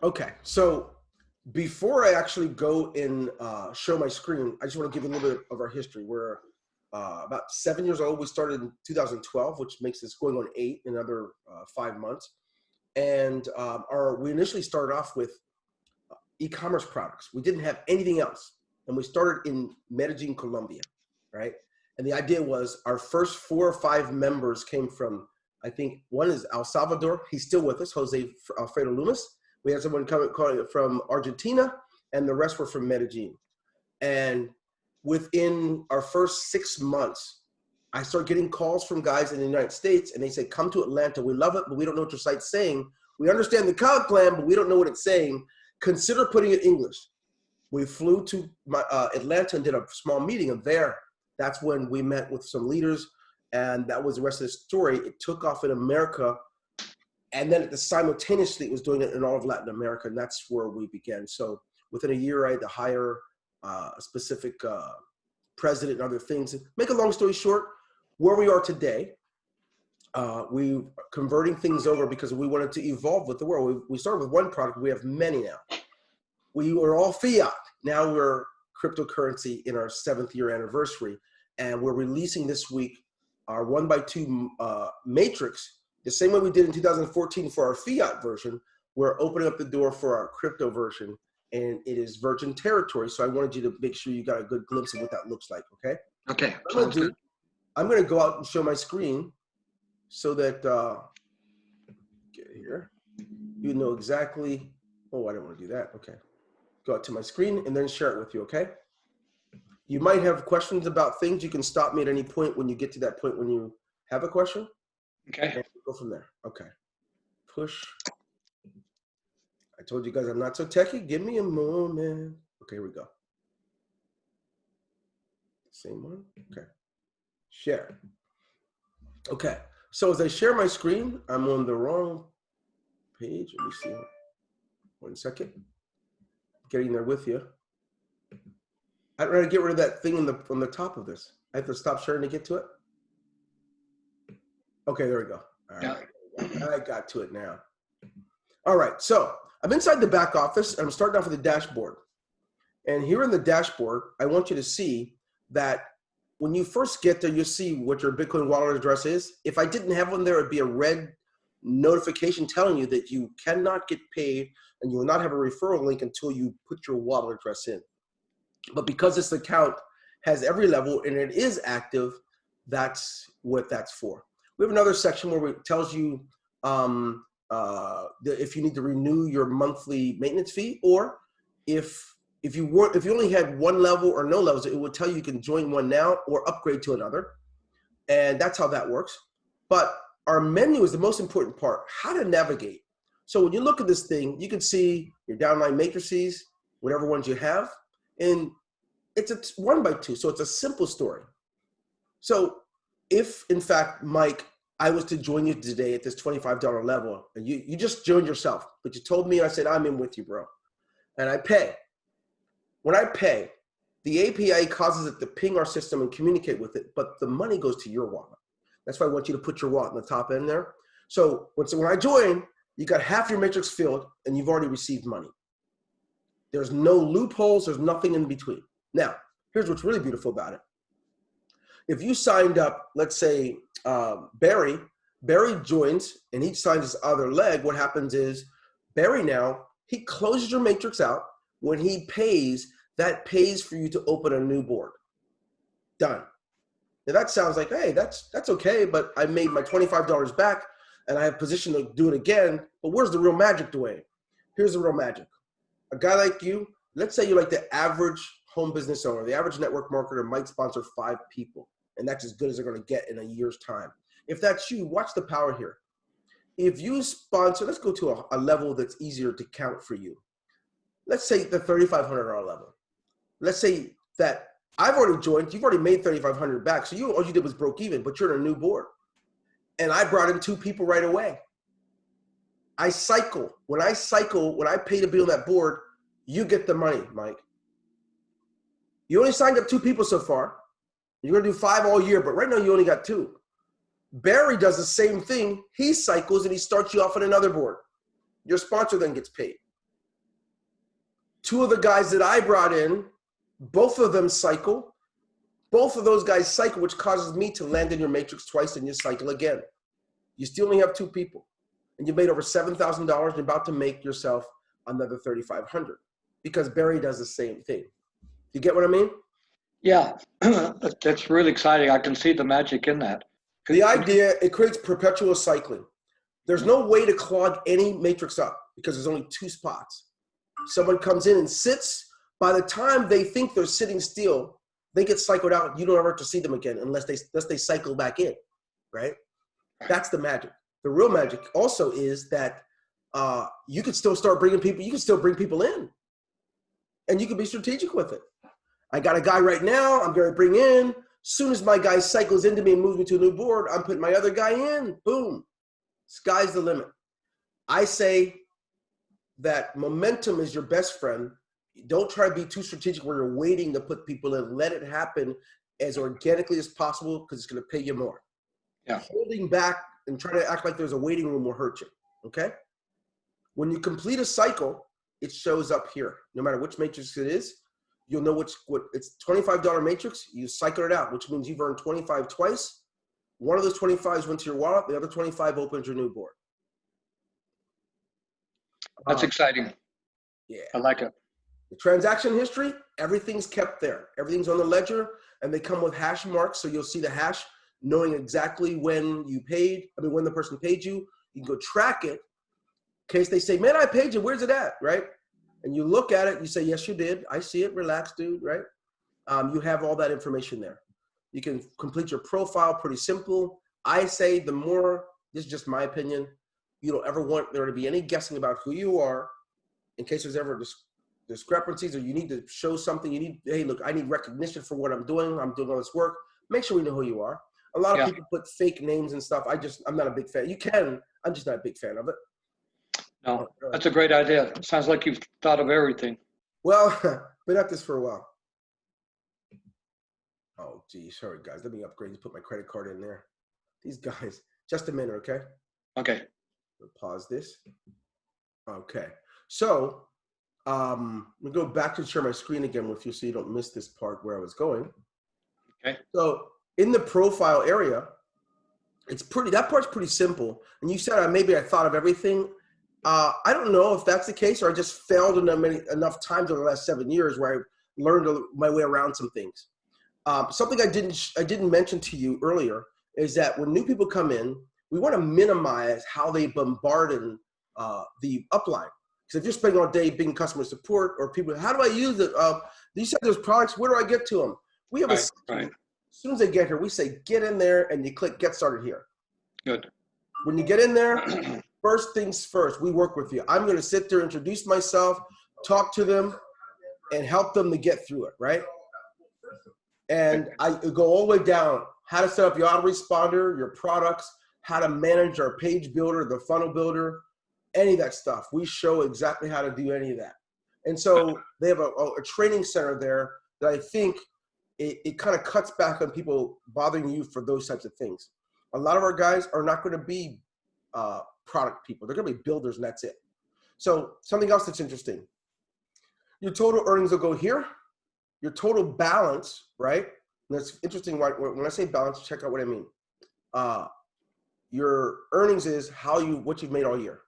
Okay, so before I actually go and show my screen, I just want to give you a little bit of our history. We're about 7 years old. We started in 2012, which makes this going on 8 in another 5 months. And we initially started off with e-commerce products. We didn't have anything else, and we started in Medellin, Colombia, right? And the idea was our first 4 or 5 members came from, I think one is El Salvador. He's still with us, Jose Alfredo Loomis. We had someone calling from Argentina, and the rest were from Medellin. And within our first 6 months, I started getting calls from guys in the United States, and they said, "Come to Atlanta. We love it, but we don't know what your site's saying. We understand the cloud plan, but we don't know what it's saying. Consider putting it in English." We flew to Atlanta and did a small meeting, and that's when we met with some leaders, and that was the rest of the story. It took off in America, and then simultaneously it was doing it in all of Latin America, and that's where we began. So within a year, I had to hire a specific president and other things. Make a long story short, where we are today, we converting things over because we wanted to evolve with the world. We started with one product, we have many now. We were all fiat. Now we're cryptocurrency in our 7th year anniversary, and we're releasing this week our 1x2 matrix, the same way we did in 2014 for our fiat version. We're opening up the door for our crypto version, and it is virgin territory. So I wanted you to make sure you got a good glimpse of what that looks like, okay? Okay, sounds good. I'm gonna go out and show my screen so that, get here, you know exactly, oh, I don't wanna do that, okay. Go out to my screen and then share it with you, okay? You might have questions about things. You can stop me at any point when you get to that point when you have a question. Okay. And go from there. Okay. Push. I told you guys I'm not so techy. Give me a moment. Okay, here we go. Same one. Okay. Share. Okay. So as I share my screen, I'm on the wrong page. Let me see. 1 second. Getting there with you. I don't know how to get rid of that thing on the top of this. I have to stop sharing to get to it. Okay, there we go. All right, I got to it now. All right, so I'm inside the back office, and I'm starting off with the dashboard. And here in the dashboard, I want you to see that when you first get there, you'll see what your Bitcoin wallet address is. If I didn't have one there, it'd be a red notification telling you that you cannot get paid and you will not have a referral link until you put your wallet address in. But because this account has every level and it is active, that's what that's for. We have another section where it tells you if you need to renew your monthly maintenance fee, or if you only had one level or no levels, it would tell you can join one now or upgrade to another. And that's how that works. But our menu is the most important part, how to navigate. So when you look at this thing, you can see your downline matrices, whatever ones you have, and it's a 1x2, so it's a simple story. So if, in fact, Mike, I was to join you today at this $25 level, and you just joined yourself, but you told me, and I said, I'm in with you, bro. And I pay. When I pay, the API causes it to ping our system and communicate with it, but the money goes to your wallet. That's why I want you to put your wallet in the top end there. So when I join, you got half your matrix filled, and you've already received money. There's no loopholes. There's nothing in between. Now, here's what's really beautiful about it. If you signed up, let's say Barry joins and he signs his other leg, what happens is Barry now, he closes your matrix out. When he pays, that pays for you to open a new board. Done. Now that sounds like, hey, that's okay, but I made my $25 back and I have position to do it again, but where's the real magic, Dwayne? Here's the real magic. A guy like you, let's say you're like the average home business owner, the average network marketer might sponsor 5 people, and that's as good as they're going to get in a year's time. If that's you, watch the power here. If you sponsor, let's go to a level that's easier to count for you. Let's say the $3,500 level. Let's say that I've already joined, you've already made $3,500 back, so all you did was broke even, but you're in a new board. And I brought in 2 people right away. I cycle. When I pay to be on that board, you get the money, Mike. You only signed up 2 people so far. You're going to do 5 all year, but right now you only got 2. Barry does the same thing. He cycles and he starts you off on another board. Your sponsor then gets paid. Two of the guys that I brought in, both of them cycle. Both of those guys cycle, which causes me to land in your matrix twice and you cycle again. You still only have 2 people. And you made over $7,000 and you're about to make yourself another $3,500 because Barry does the same thing. You get what I mean? Yeah, that's really exciting. I can see the magic in that. The idea, it creates perpetual cycling. There's no way to clog any matrix up because there's only 2 spots. Someone comes in and sits. By the time they think they're sitting still, they get cycled out. You don't ever have to see them again unless they cycle back in, right? That's the magic. The real magic also is that you can still start bringing people, you can still bring people in and you can be strategic with it. I got a guy right now I'm going to bring in. Soon as my guy cycles into me and moves me to a new board, I'm putting my other guy in. Boom. Sky's the limit. I say that momentum is your best friend. Don't try to be too strategic where you're waiting to put people in. Let it happen as organically as possible because it's going to pay you more. Yeah. Holding back and trying to act like there's a waiting room will hurt you, okay? When you complete a cycle, it shows up here. No matter which matrix it is, you'll know what it's $25 matrix, you cycle it out, which means you've earned 25 twice. One of those 25s went to your wallet, the other 25 opens your new board. That's exciting. Yeah. I like it. The transaction history, everything's kept there. Everything's on the ledger and they come with hash marks. So you'll see the hash knowing exactly when you paid, when the person paid you. You can go track it in case they say, man, I paid you, where's it at, right? And you look at it, you say, yes, you did. I see it, relax, dude, right? You have all that information there. You can complete your profile, pretty simple. I say the more, this is just my opinion, you don't ever want there to be any guessing about who you are in case there's ever discrepancies or you need to show something. You need, hey, look, I need recognition for what I'm doing. I'm doing all this work. Make sure we know who you are. A lot of people put fake names and stuff. I'm not a big fan. You can, I'm just not a big fan of it. No, that's a great idea. It sounds like you've thought of everything. Well, been at this for a while. Oh, geez. Sorry, guys. Let me upgrade. Put my credit card in there. These guys. Just a minute, okay? Okay. We'll pause this. Okay. So, we'll go back to share my screen again with you so you don't miss this part where I was going. Okay. So, in the profile area, that part's pretty simple. And you said maybe I thought of everything. I don't know if that's the case or I just failed enough times over the last 7 years where I learned my way around some things. Something I didn't mention to you earlier is that when new people come in, we want to minimize how they bombard the upline. Because if you're spending all day being customer support or people, how do I use it? You said there's products, where do I get to them? We have as soon as they get here, we say, get in there and you click get started here. Good. When you get in there, first things first, we work with you. I'm going to sit there, introduce myself, talk to them, and help them to get through it, right? And I go all the way down, how to set up your autoresponder, your products, how to manage our page builder, the funnel builder, any of that stuff. We show exactly how to do any of that. And so they have a training center there that I think it kind of cuts back on people bothering you for those types of things. A lot of our guys are not going to be product people. They're going to be builders and that's it. So something else that's interesting. Your total earnings will go here. Your total balance, right? And that's interesting. When I say balance, check out what I mean. Your earnings is what you've made all year.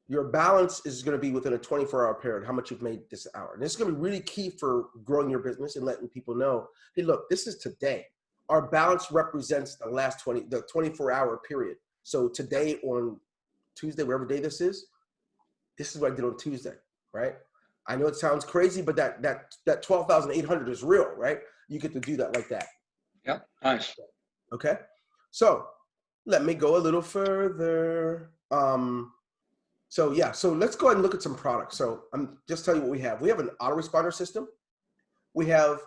Your balance is going to be within a 24-hour period, how much you've made this hour. And this is going to be really key for growing your business and letting people know, hey, look, this is today. Our balance represents the last 24-hour period. So today on Tuesday, whatever day this is what I did on Tuesday, right? I know it sounds crazy, but that 12,800 is real, right? You get to do that like that. Yep, nice. Okay, so let me go a little further. So let's go ahead and look at some products. So I'm just telling you what we have. We have an autoresponder system. We have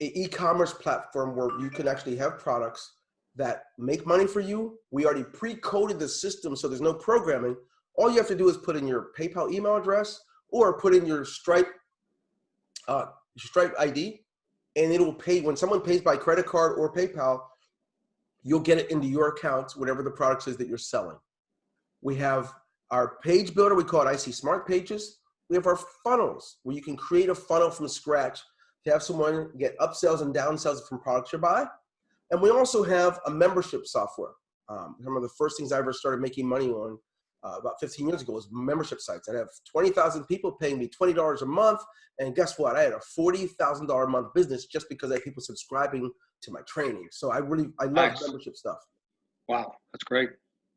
an e-commerce platform where you can actually have products that make money for you. We already pre-coded the system, so there's no programming. All you have to do is put in your PayPal email address or put in your Stripe ID, and it will pay. When someone pays by credit card or PayPal, you'll get it into your account, whatever the product is that you're selling. We have our page builder, we call it IC Smart Pages. We have our funnels, where you can create a funnel from scratch to have someone get upsells and downsells from products you buy. And we also have a membership software. One of the first things I ever started making money on about 15 years ago was membership sites. I have 20,000 people paying me $20 a month. And guess what? I had a $40,000 a month business just because I had people subscribing to my training. So I love membership stuff. Wow, that's great.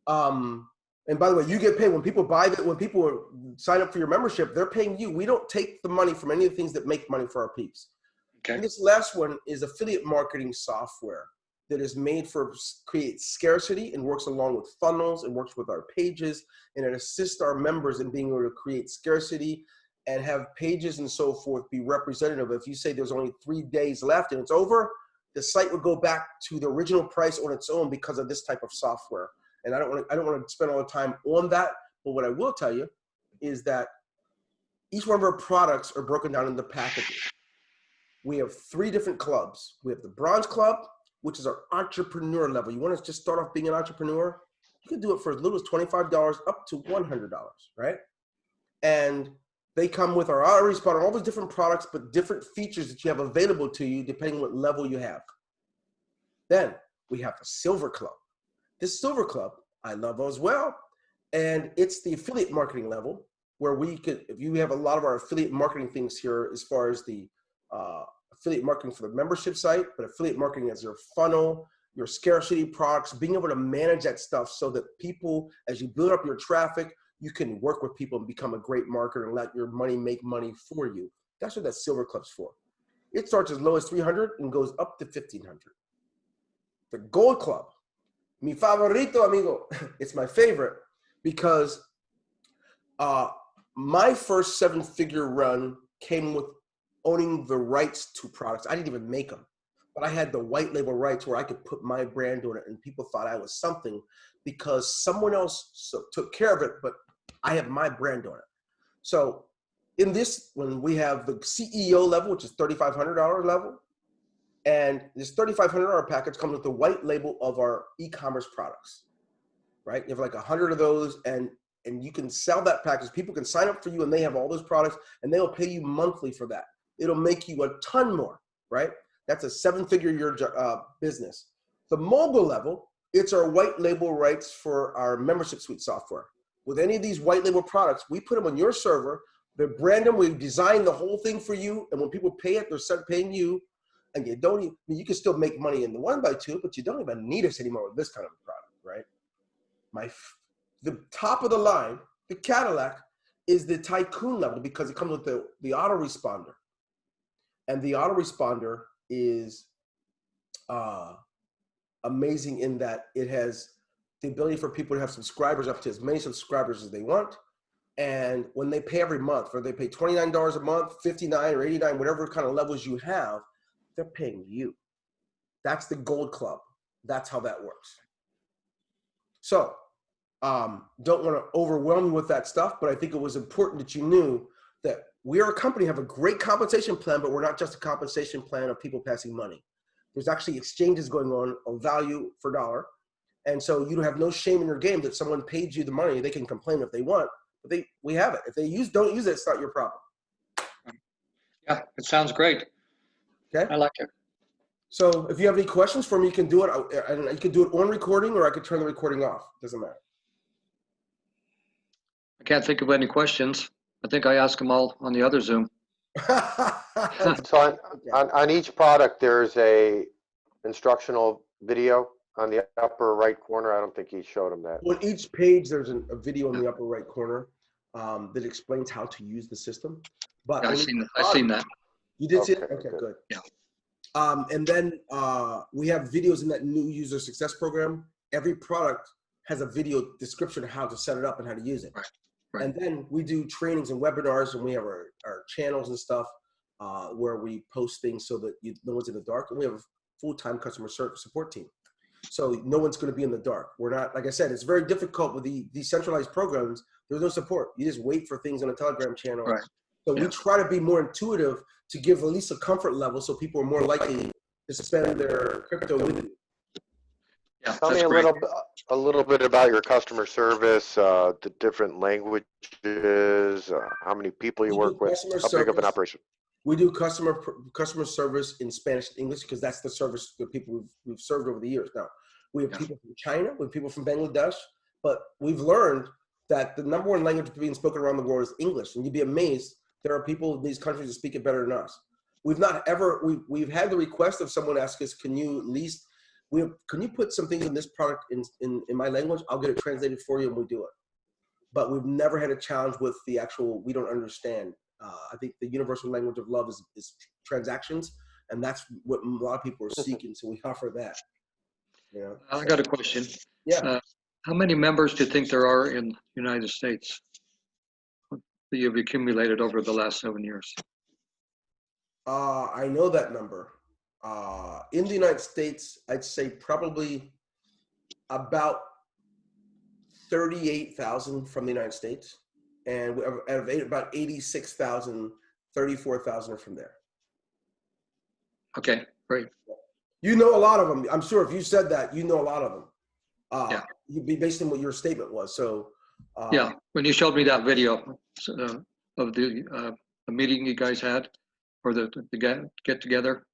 And by the way, you get paid when people buy that. When people sign up for your membership, they're paying you. We don't take the money from any of the things that make money for our peeps. Okay. And this last one is affiliate marketing software that is made for create scarcity and works along with funnels and works with our pages, and it assists our members in being able to create scarcity and have pages and so forth be representative. If you say there's only 3 days left and it's over, the site would go back to the original price on its own because of this type of software. And I don't want to spend all the time on that, but what I will tell you is that each one of our products are broken down into packages. We have 3 different clubs. We have the Bronze Club, which is our entrepreneur level. You want to just start off being an entrepreneur? You can do it for as little as $25 up to $100, right? And they come with our autoresponder, all those different products, but different features that you have available to you depending on what level you have. Then we have the Silver Club. This Silver Club, I love as well. And it's the affiliate marketing level where we could, if you have a lot of our affiliate marketing things here as far as the affiliate marketing for the membership site, but affiliate marketing as your funnel, your scarcity products, being able to manage that stuff so that people, as you build up your traffic, you can work with people and become a great marketer and let your money make money for you. That's what that Silver Club's for. It starts as low as $300 and goes up to $1,500. The Gold Club, mi favorito, amigo. It's my favorite because my first 7-figure run came with owning the rights to products. I didn't even make them, but I had the white label rights where I could put my brand on it and people thought I was something because someone else took care of it, but I have my brand on it. So in this, when we have the CEO level, which is $3,500 level, and this $3,500 package comes with the white label of our e-commerce products, right? You have like 100 of those and you can sell that package. People can sign up for you and they have all those products and they'll pay you monthly for that. It'll make you a ton more, right? That's a 7-figure year business. The mobile level, it's our white label rights for our membership suite software. With any of these white label products, we put them on your server, they brand them, we design the whole thing for you, and when people pay it, they're paying you, and you don't even, you can still make money in the 1x2, but you don't even need us anymore with this kind of a product, right? The top of the line, the Cadillac, is the Tycoon level because it comes with the autoresponder. And the autoresponder is amazing in that it has the ability for people to have subscribers up to as many subscribers as they want. And when they pay every month, whether they pay $29 a month, $59 or $89, whatever kind of levels you have, they're paying you. That's the Gold Club. That's how that works. So don't want to overwhelm you with that stuff, but I think it was important that you knew that we are a company, have a great compensation plan, but we're not just a compensation plan of people passing money. There's actually exchanges going on of value for dollar. And so you don't have no shame in your game that someone paid you the money. They can complain if they want, but we have it. If they don't use it, it's not your problem. Yeah, it sounds great. Okay. I like it. So if you have any questions for me, you can do it. And you can do it on recording or I could turn the recording off. Doesn't matter. I can't think of any questions. I think I asked them all on the other Zoom. So on each product, there's a instructional video on the upper right corner. I don't think he showed him that. On each page, there's a video in the upper right corner that explains how to use the system. But Yeah, I've seen that. You did see it? Okay, Okay, good. Yeah. And then we have videos in that new user success program. Every product has a video description of how to set it up and how to use it. Right. And then we do trainings and webinars, and we have our channels and stuff where we post things so that no one's in the dark. And we have a full-time customer support team. So no one's going to be in the dark. We're not, like I said, it's very difficult with the decentralized programs. There's no support. You just wait for things on a Telegram channel. Right. So we try to be more intuitive to give at least a comfort level so people are more likely to spend their crypto with you. Yeah, Tell me that's a great. little bit about your customer service, the different languages, how many people you We do work with, customer how big of an service. operation? We do customer service in Spanish and English because that's the service the people we've served over the years. Now we have Yeah. people from China, we have people from Bangladesh, but we've learned that the number one language being spoken around the world is English, and you'd be amazed there are people in these countries that speak it better than us. We've had the request of someone ask us, can you at least can you put some things in this product in my language? I'll get it translated for you, and we do it. But we've never had a challenge with the actual we don't understand. I think the universal language of love is transactions, and that's what a lot of people are seeking. So we offer that. You know? I got a question. Yeah. How many members do you think there are in the United States that you've accumulated over the last 7 years? I know that number. In the United States, I'd say probably about 38,000 from the United States, and out of about 86,000, 34,000 are from there. Okay, great. You know a lot of them. I'm sure if you said that, you know a lot of them. Yeah. You'd be based on what your statement was. So. Yeah, when you showed me that video of the meeting you guys had, or the get together.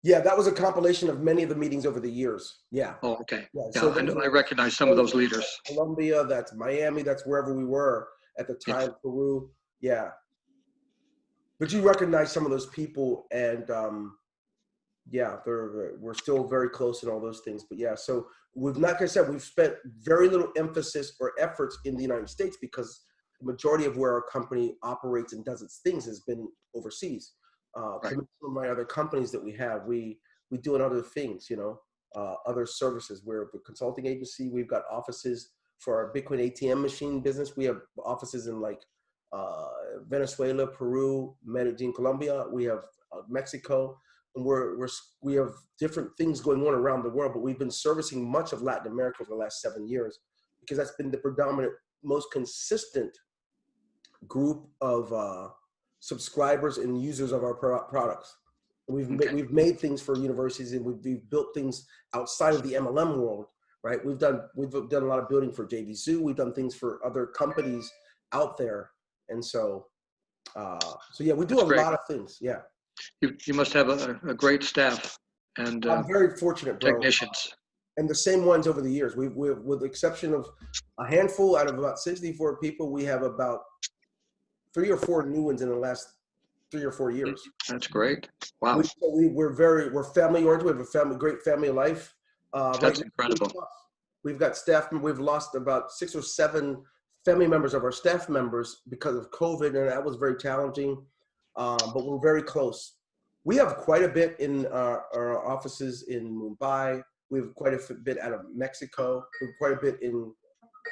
Yeah, that was a compilation of many of the meetings over the years. Yeah. Oh, okay. Yeah, Yeah, so I know, I recognize some of those leaders. Colombia, that's Miami, that's wherever we were at the time, Peru. Yeah. But you recognize some of those people, and yeah, we're still very close in all those things. But yeah, so like I said, we've spent very little emphasis or efforts in the United States because the majority of where our company operates and does its things has been overseas. Right. Some of my other companies that we have, we do in other things, you know, other services. We're a consulting agency. We've got offices for our Bitcoin ATM machine business. We have offices in like Venezuela, Peru, Medellin, Colombia. We have Mexico, and we have different things going on around the world. But we've been servicing much of Latin America for the last 7 years because that's been the predominant, most consistent group of subscribers and users of our products. We've made things for universities, and we've built things outside of the MLM world, right? We've done a lot of building for JV Zoo. We've done things for other companies out there, and so yeah, we do a lot of things. Yeah, You must have a great staff and I'm very fortunate, bro. technicians. And the same ones over the years. We've with the exception of a handful out of about 64 people, we have about 3 or 4 new ones in the last 3 or 4 years. That's great. Wow. We're family oriented. We have a great family life. That's incredible. We've got staff. We've lost about 6 or 7 family members of our staff members because of COVID, and that was very challenging. But we're very close. We have quite a bit in our offices in Mumbai. We have quite a bit out of Mexico. We have quite a bit in.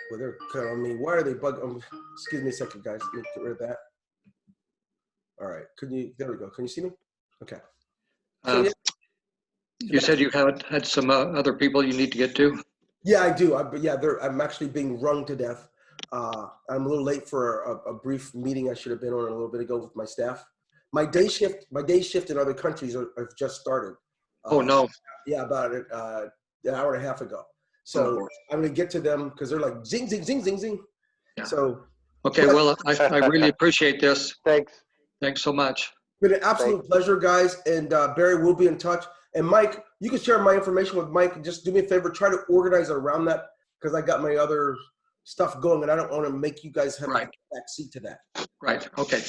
Well, they're calling me. Why are they bugging? Excuse me a second, guys. Let me get rid of that. All right. There we go. Can you see me? Okay. So, yeah. You said you had some other people you need to get to? Yeah, I do. I'm actually being wrung to death. I'm a little late for a brief meeting I should have been on a little bit ago with my staff. My day shift in other countries have just started. Oh, no. Yeah, about an hour and a half ago. So I'm going to get to them because they're like zing, zing, zing, zing, zing. Yeah. So. Okay, well, I really appreciate this. Thanks. Thanks so much. It's been an absolute pleasure, guys. And Barry, we'll be in touch. And Mike, you can share my information with Mike. Just do me a favor, try to organize it around that because I got my other stuff going and I don't want to make you guys have a back seat to that. Right. Okay.